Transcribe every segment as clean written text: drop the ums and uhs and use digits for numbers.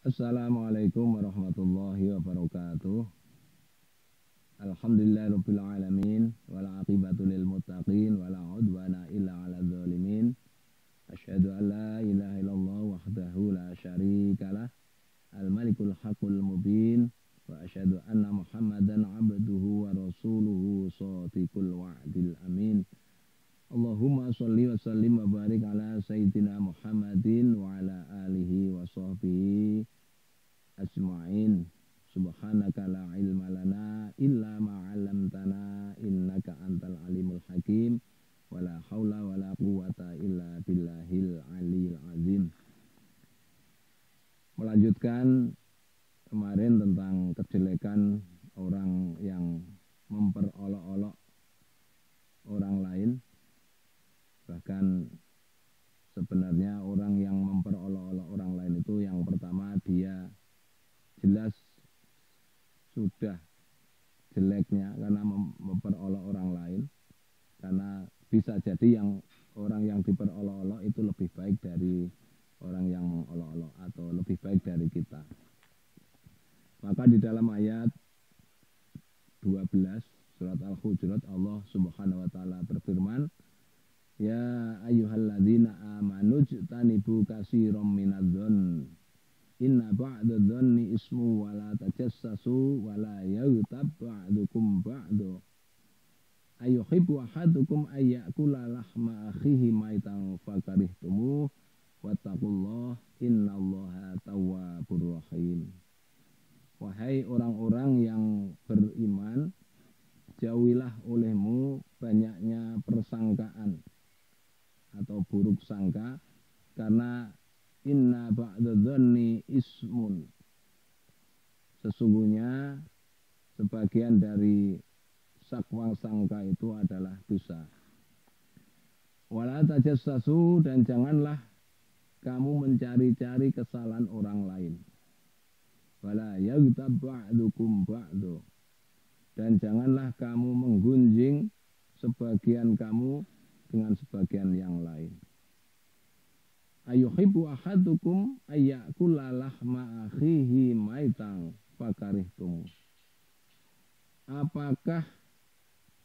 Assalamualaikum warahmatullahi wabarakatuh. Alhamdulillahirabbil alamin wal aqibatu lil muttaqin wala udwana illa 'alal zalimin. Asyhadu an la ilaha illallah wahdahu la syarikalah al malikul haqqul mubin wa asyhadu anna Muhammadan 'abduhu wa rasuluhu shadiqul wa'dil amin. Allahumma sholli wa sallim wa barik ala sayyidina Muhammadin wa ala alihi wa sahbihi ajma'in. Subhanaka la ilma lana illa ma 'allamtana innaka antal alimul hakim. Wala haula wala quwata illa billahil aliyil azim. Melanjutkan kemarin tentang kejelekan orang yang memperolok-olok orang lain. Bahkan sebenarnya orang yang memperolok-olok orang lain itu yang pertama dia jelas sudah jeleknya karena memperolok orang lain. Karena bisa jadi orang yang diperolok-olok itu lebih baik dari orang yang mengolok-olok atau lebih baik dari kita. Maka di dalam ayat 12 surat Al-Hujurat Allah Subhanahu wa taala berfirman, ya ayyuhalladzina amanu jtanibu katsiran minadh-dhonn inna ba'dadh-dhonni ismu wa la tajassasu wa la yaghtab ba'dukum ba'du ayuhibbu ahadukum ayyakula lahma akhihi maitan fakarihtumu wattaqullaha innallaha tawwabur rahim. Wahai orang-orang yang beriman, jauhilah olehmu banyaknya persangkaan atau buruk sangka, karena inna ba'dadh-dhonni ismun, sesungguhnya sebagian dari sakwa sangka itu adalah dosa. Wala tajassasu, dan janganlah kamu mencari-cari kesalahan orang lain. Wala yaghtab ba'dukum ba'du, dan janganlah kamu menggunjing sebagian kamu dengan sebagian yang lain. Ayuhibbu ahadukum ayyakula lahma akhihi maitan fakarihtum. Apakah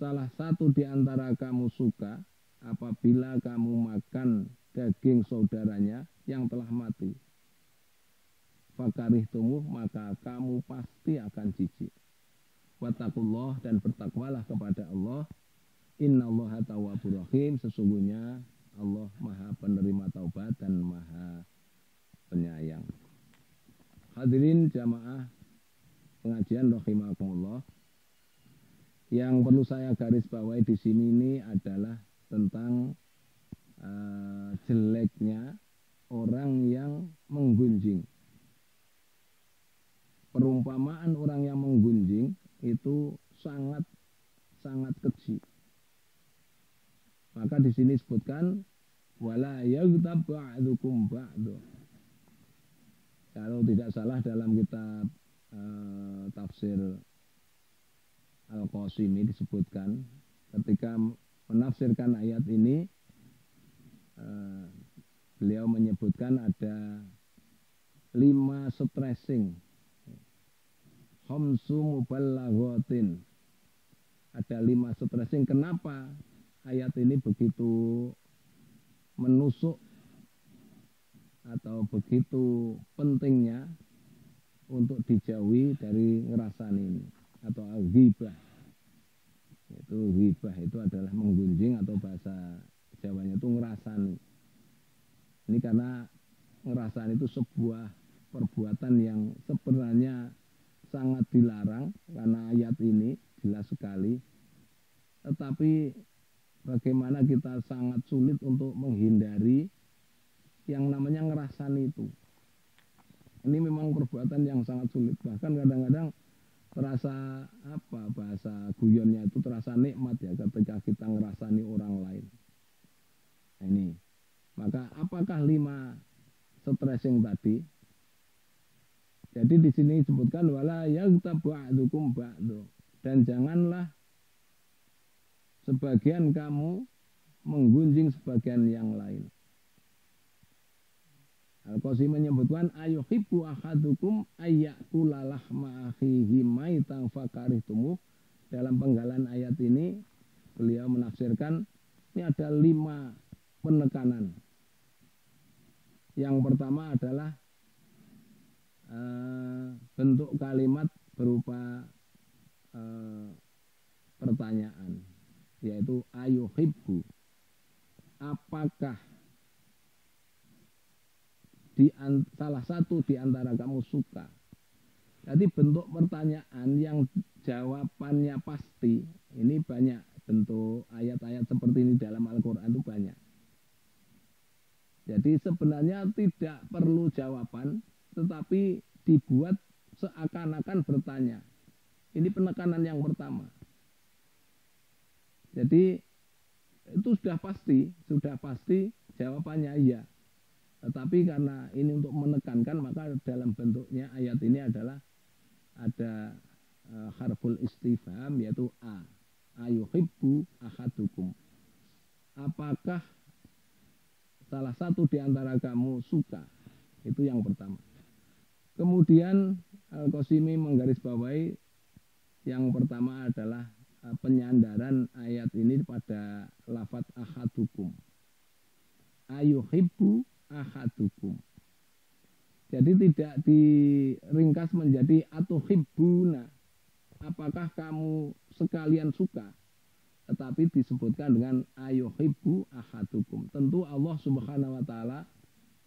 salah satu di antara kamu suka apabila kamu makan daging saudaranya yang telah mati? Fakarihtumu, maka kamu pasti akan jijik. Wattaqullah, dan bertakwalah kepada Allah. Innallaha tawwabur rahim, sesungguhnya Allah Maha penerima taubat dan Maha penyayang. Hadirin jamaah pengajian rahimakumullah. Yang perlu saya garis bawahi di sini ini adalah tentang jeleknya orang yang menggunjing. Perumpamaan orang yang menggunjing itu sangat keji. Maka di sini disebutkan wala yaghtab ba'dukum ba'du. Kalau tidak salah dalam kitab tafsir Al-Qasimi disebutkan ketika menafsirkan ayat ini, beliau menyebutkan ada 5 stressing, khamsu mubalaghatin. Ada 5 stressing. Kenapa ayat ini begitu menusuk atau begitu pentingnya untuk dijauhi dari ngerasani ini atau ghibah. Itu ghibah itu adalah menggunjing, atau bahasa Jawanya itu ngerasani. Ini karena ngerasani itu sebuah perbuatan yang sebenarnya sangat dilarang karena ayat ini jelas sekali. Tetapi bagaimana kita sangat sulit untuk menghindari yang namanya ngerasani itu. Ini memang perbuatan yang sangat sulit. Bahkan kadang-kadang terasa bahasa guyonnya itu terasa nikmat ya ketika kita ngerasani orang lain. Nah, ini. Maka apakah 5 stressing tadi? Jadi di sini disebutkan wala yaghtab ba'dukum ba'du, dan janganlah sebagian kamu menggunjing sebagian yang lain. Al-Qasimi menyebutkan ayuhibbu ahadukum ayyakula lahma akhihi maitan fakarihtumu. Dalam penggalan ayat ini beliau menafsirkan ini ada 5 penekanan. Yang pertama adalah bentuk kalimat berupa pertanyaan, yaitu ayuhibbu, apakah salah satu di antara kamu suka. Jadi bentuk pertanyaan yang jawabannya pasti, ini banyak bentuk ayat-ayat seperti ini dalam Al-Quran itu banyak. Jadi sebenarnya tidak perlu jawaban, tetapi dibuat seakan-akan bertanya. Ini penekanan yang pertama. Jadi itu sudah pasti jawabannya iya. Tetapi karena ini untuk menekankan, maka dalam bentuknya ayat ini adalah ada harful istifham, yaitu a. Ayuhibbu ahadukum. Apakah salah satu di antara kamu suka? Itu yang pertama. Kemudian Al-Qasimi menggarisbawahi yang pertama adalah penyandaran ayat ini pada lafadz ahadukum. Ayuhibbu ahadukum. Jadi tidak diringkas menjadi atuhibbuna. Apakah kamu sekalian suka? Tetapi disebutkan dengan ayuhibbu ahadukum. Tentu Allah Subhanahu wa taala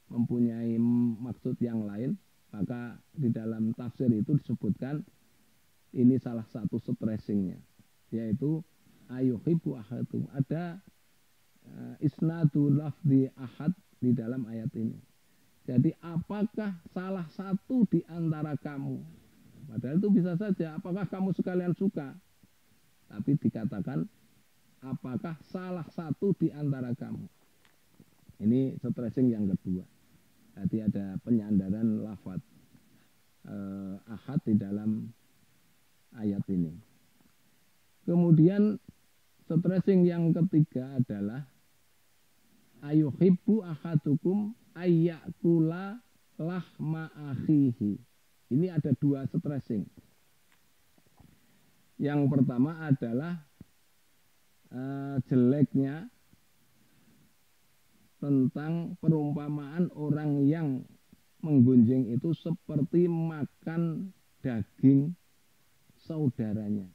mempunyai maksud yang lain, maka di dalam tafsir itu disebutkan ini salah satu stressingnya, yaitu ayuhibbu ahadukum. Ada isnadu lafzi ahad di dalam ayat ini. Jadi apakah salah satu di antara kamu, padahal itu bisa saja apakah kamu sekalian suka, tapi dikatakan apakah salah satu di antara kamu. Ini stressing yang kedua. Jadi ada penyandaran lafaz ahad di dalam ayat ini. Kemudian stressing yang ketiga adalah ayuhibbu ahadukum ayyakula lahma akhihi. Ini ada 2 stressing. Yang pertama adalah jeleknya tentang perumpamaan orang yang menggunjing itu seperti makan daging saudaranya.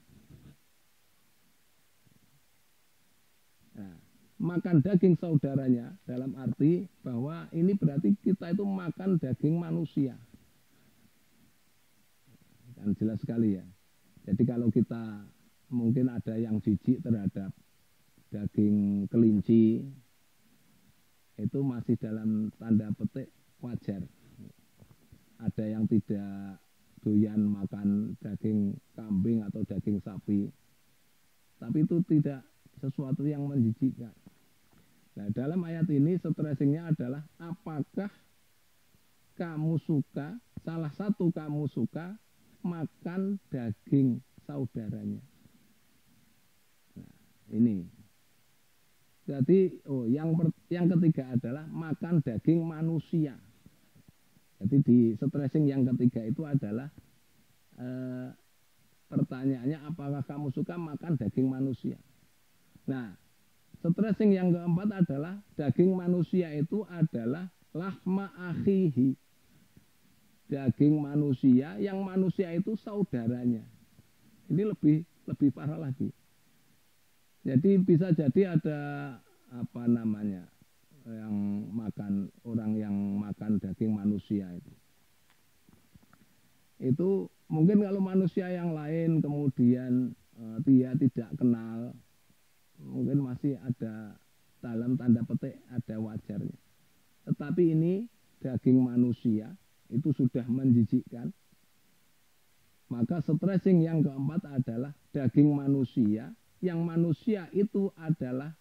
Nah, makan daging saudaranya dalam arti bahwa ini berarti kita itu makan daging manusia. Kan jelas sekali ya. Jadi kalau kita mungkin ada yang jijik terhadap daging kelinci, itu masih dalam tanda petik wajar. Ada yang tidak doyan makan daging kambing atau daging sapi, tapi itu tidak sesuatu yang menjijikkan. Nah, dalam ayat ini stressingnya adalah apakah kamu suka, salah satu kamu suka makan daging saudaranya. Nah, ini. Jadi yang ketiga adalah makan daging manusia. Jadi di stressing yang ketiga itu adalah pertanyaannya apakah kamu suka makan daging manusia. Nah, stressing yang keempat adalah daging manusia itu adalah lahma akhihi. Daging manusia yang manusia itu saudaranya. Ini lebih parah lagi. Jadi bisa jadi ada orang yang makan daging manusia itu mungkin kalau manusia yang lain kemudian dia tidak kenal, mungkin masih ada dalam tanda petik ada wajarnya. Tetapi ini daging manusia itu sudah menjijikkan. Maka stressing yang keempat adalah daging manusia, yang manusia itu adalah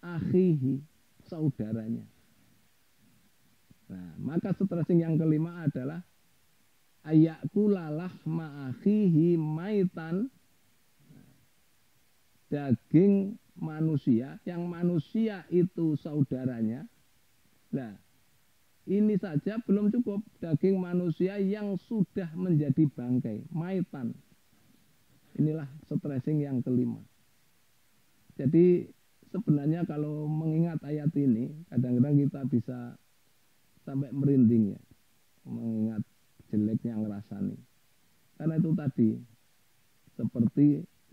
akhihi, saudaranya. Nah, maka stressing yang kelima adalah ayakula lahma akhihi maitan, daging manusia, yang manusia itu saudaranya. Nah, Ini saja belum cukup, daging manusia yang sudah menjadi bangkai, maitan. Inilah stressing yang kelima. Jadi sebenarnya kalau mengingat ayat ini, kadang-kadang kita bisa sampai merinding ya, mengingat jeleknya ngerasani. Karena itu tadi, seperti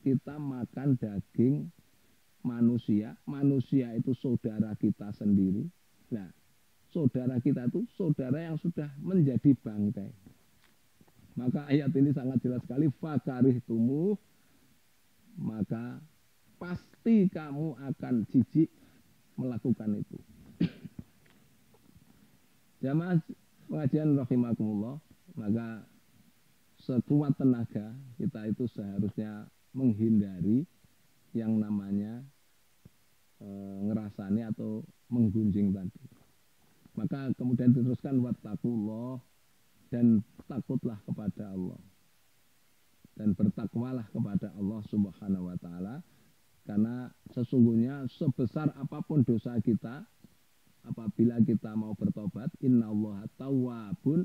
kita makan daging manusia, manusia itu saudara kita sendiri. Nah, saudara kita itu saudara yang sudah menjadi bangkai. Maka ayat ini sangat jelas sekali, fakarih tumuh, maka pasti kamu akan jijik melakukan itu. Jamaah pengajian rahimakumullah, maka sekuat tenaga kita itu seharusnya menghindari yang namanya ngerasani atau menggunjing tadi. Maka kemudian diteruskan wattaqullah, dan takutlah kepada Allah dan bertakwalah kepada Allah Subhanahu wa taala, karena sesungguhnya sebesar apapun dosa kita, apabila kita mau bertobat, innallaha tawwabun,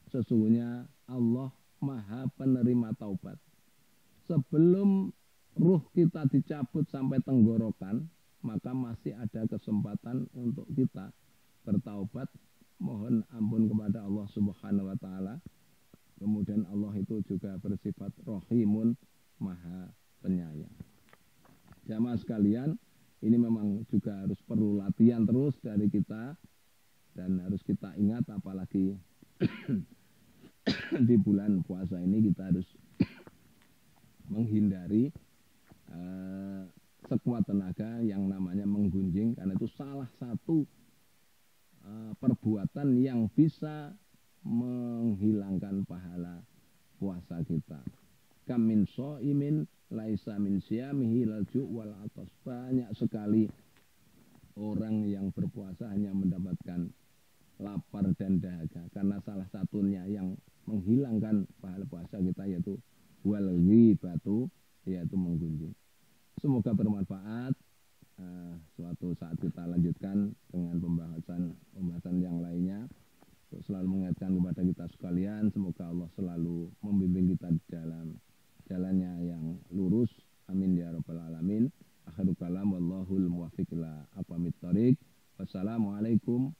sesungguhnya Allah Maha penerima taubat. Sebelum ruh kita dicabut sampai tenggorokan, maka masih ada kesempatan untuk kita bertaubat, mohon ampun kepada Allah Subhanahu wa taala. Kemudian Allah itu juga bersifat Rahimun, Maha Penyayang. Jamaah sekalian, ini memang juga harus perlu latihan terus dari kita, dan harus kita ingat, apalagi di bulan puasa ini kita harus menghindari sekuat tenaga yang namanya menggunjing, karena itu salah satu perbuatan yang bisa menghilangkan pahala puasa kita. Kam min shaimin laisa min siyamihi laju wal atas. Banyak sekali orang yang berpuasa hanya mendapatkan lapar dan dahaga, karena salah satunya yang menghilangkan pahala puasa kita yaitu wal ghibatu, yaitu menggunjing. Semoga bermanfaat. Suatu saat kita lanjutkan dengan pembahasan yang lainnya, untuk selalu mengingatkan kepada kita sekalian, semoga Allah selalu membimbing kita di dalam jalannya yang lurus. Amin ya rabbal alamin. Akhirul kalam wallahul muwaffiq ila aqwamit thoriq. Wassalamualaikum